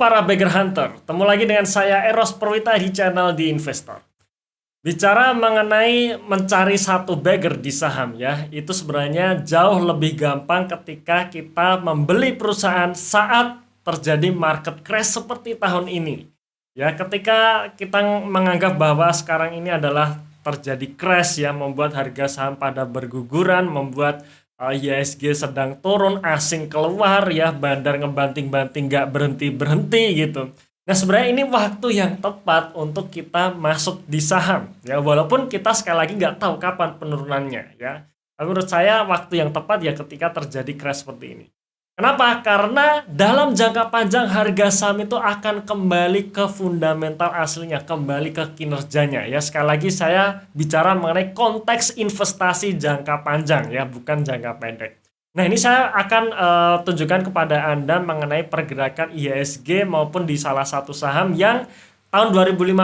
para Bagger Hunter, ketemu lagi dengan saya Eros Perwita di channel The Investor. Bicara mengenai mencari satu bagger di saham ya, itu sebenarnya jauh lebih gampang ketika kita membeli perusahaan saat terjadi market crash seperti tahun ini. Ya, ketika kita menganggap bahwa sekarang ini adalah terjadi crash ya, membuat harga saham pada berguguran, membuat IHSG sedang turun, asing keluar ya, bandar ngebanting-banting gak berhenti-berhenti gitu. Nah, sebenarnya ini waktu yang tepat untuk kita masuk di saham ya, walaupun kita sekali lagi nggak tahu kapan penurunannya ya. Tapi menurut saya waktu yang tepat ya ketika terjadi crash seperti ini. Kenapa? Karena dalam jangka panjang harga saham itu akan kembali ke fundamental aslinya, kembali ke kinerjanya ya. Sekali lagi saya bicara mengenai konteks investasi jangka panjang ya, bukan jangka pendek. Nah, ini saya akan tunjukkan kepada Anda mengenai pergerakan IHSG maupun di salah satu saham yang tahun 2015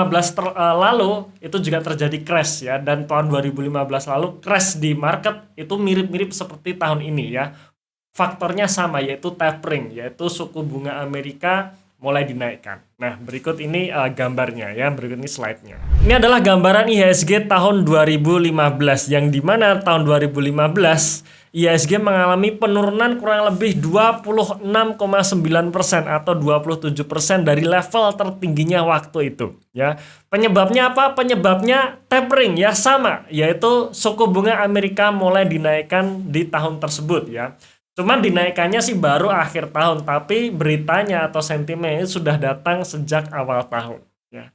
lalu itu juga terjadi crash ya, dan tahun 2015 lalu crash di market itu mirip-mirip seperti tahun ini ya. Faktornya sama, yaitu tapering, yaitu suku bunga Amerika mulai dinaikkan. Nah, berikut ini gambarnya ya, berikut ini slide-nya. Ini adalah gambaran IHSG tahun 2015, yang dimana tahun 2015 IHSG mengalami penurunan kurang lebih 26,9% atau 27% dari level tertingginya waktu itu ya. Penyebabnya apa? Penyebabnya tapering ya, sama, yaitu suku bunga Amerika mulai dinaikkan di tahun tersebut ya. Cuman dinaikannya sih baru akhir tahun, tapi beritanya atau sentimennya sudah datang sejak awal tahun ya.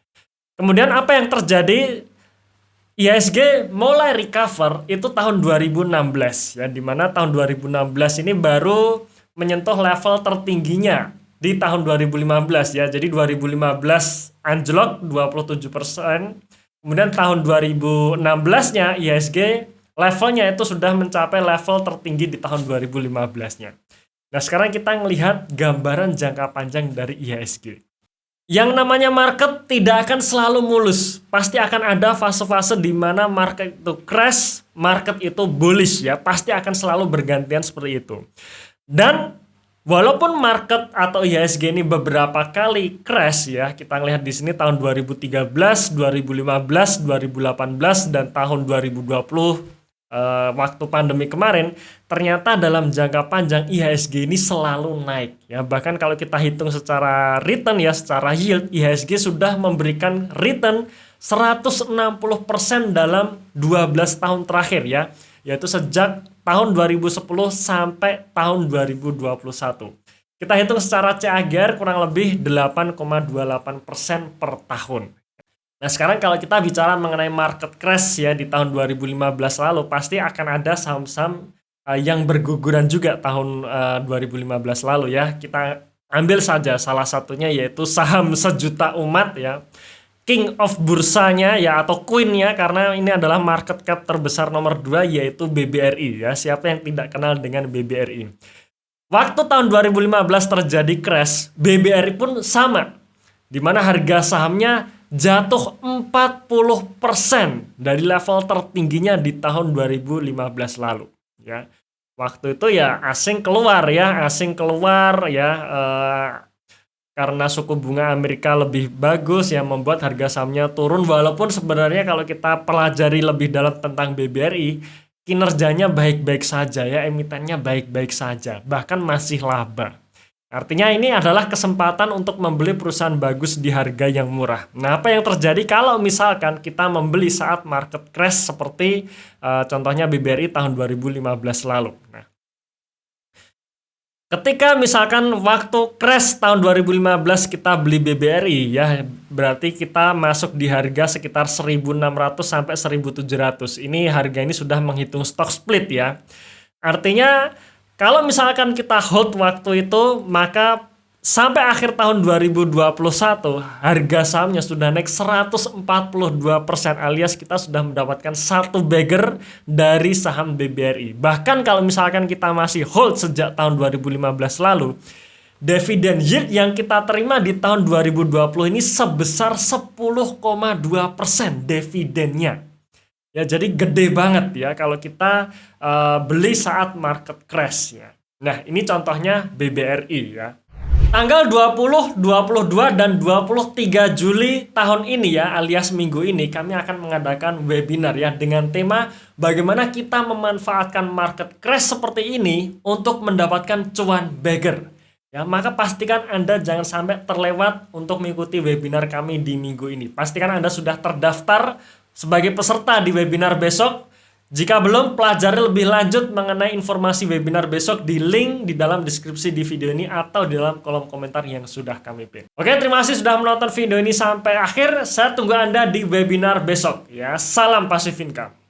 Kemudian apa yang terjadi? IHSG mulai recover itu tahun 2016 ya, dimana tahun 2016 ini baru menyentuh level tertingginya di tahun 2015 ya. Jadi 2015 anjlok 27%, kemudian tahun 2016-nya IHSG levelnya itu sudah mencapai level tertinggi di tahun 2015-nya. Nah, sekarang kita melihat gambaran jangka panjang dari IHSG. Yang namanya market tidak akan selalu mulus. Pasti akan ada fase-fase di mana market itu crash, market itu bullish ya. Pasti akan selalu bergantian seperti itu. Dan walaupun market atau IHSG ini beberapa kali crash ya, kita lihat di sini tahun 2013, 2015, 2018 dan tahun 2020 waktu pandemi kemarin, ternyata dalam jangka panjang IHSG ini selalu naik ya. Bahkan kalau kita hitung secara return ya, secara yield, IHSG sudah memberikan return 160% dalam 12 tahun terakhir ya, yaitu sejak tahun 2010 sampai tahun 2021. Kita hitung secara CAGR kurang lebih 8,28% per tahun. Nah, sekarang kalau kita bicara mengenai market crash ya di tahun 2015 lalu, pasti akan ada saham-saham yang berguguran juga tahun 2015 lalu ya. Kita ambil saja salah satunya, yaitu saham sejuta umat ya. King of bursanya ya, atau queen-nya, karena ini adalah market cap terbesar nomor 2, yaitu BBRI ya. Siapa yang tidak kenal dengan BBRI? Waktu tahun 2015 terjadi crash, BBRI pun sama, di mana harga sahamnya jatuh 40% dari level tertingginya di tahun 2015 lalu ya. Waktu itu ya asing keluar ya, karena suku bunga Amerika lebih bagus ya, membuat harga sahamnya turun. Walaupun sebenarnya kalau kita pelajari lebih dalam tentang BBRI, kinerjanya baik-baik saja ya, emitennya baik-baik saja, bahkan masih laba. Artinya ini adalah kesempatan untuk membeli perusahaan bagus di harga yang murah. Nah, apa yang terjadi kalau misalkan kita membeli saat market crash seperti contohnya BBRI tahun 2015 lalu. Nah, ketika misalkan waktu crash tahun 2015 kita beli BBRI ya, berarti kita masuk di harga sekitar 1.600 sampai 1.700. Ini harga ini sudah menghitung stock split ya. Artinya kalau misalkan kita hold waktu itu, maka sampai akhir tahun 2021 harga sahamnya sudah naik 142%, alias kita sudah mendapatkan satu bagger dari saham BBRI. Bahkan kalau misalkan kita masih hold sejak tahun 2015 lalu, dividen yield yang kita terima di tahun 2020 ini sebesar 10,2% dividennya. Ya, jadi gede banget ya kalau kita beli saat market crash ya. Nah, ini contohnya BBRI ya. Tanggal 20, 22, dan 23 Juli tahun ini ya, alias minggu ini, kami akan mengadakan webinar ya dengan tema bagaimana kita memanfaatkan market crash seperti ini untuk mendapatkan cuan beggar. Ya, maka pastikan Anda jangan sampai terlewat untuk mengikuti webinar kami di minggu ini. Pastikan Anda sudah terdaftar sebagai peserta di webinar besok. Jika belum, pelajari lebih lanjut mengenai informasi webinar besok di link di dalam deskripsi di video ini atau di dalam kolom komentar yang sudah kami pin. Oke, terima kasih sudah menonton video ini sampai akhir. Saya tunggu Anda di webinar besok. Ya, salam Passive Income.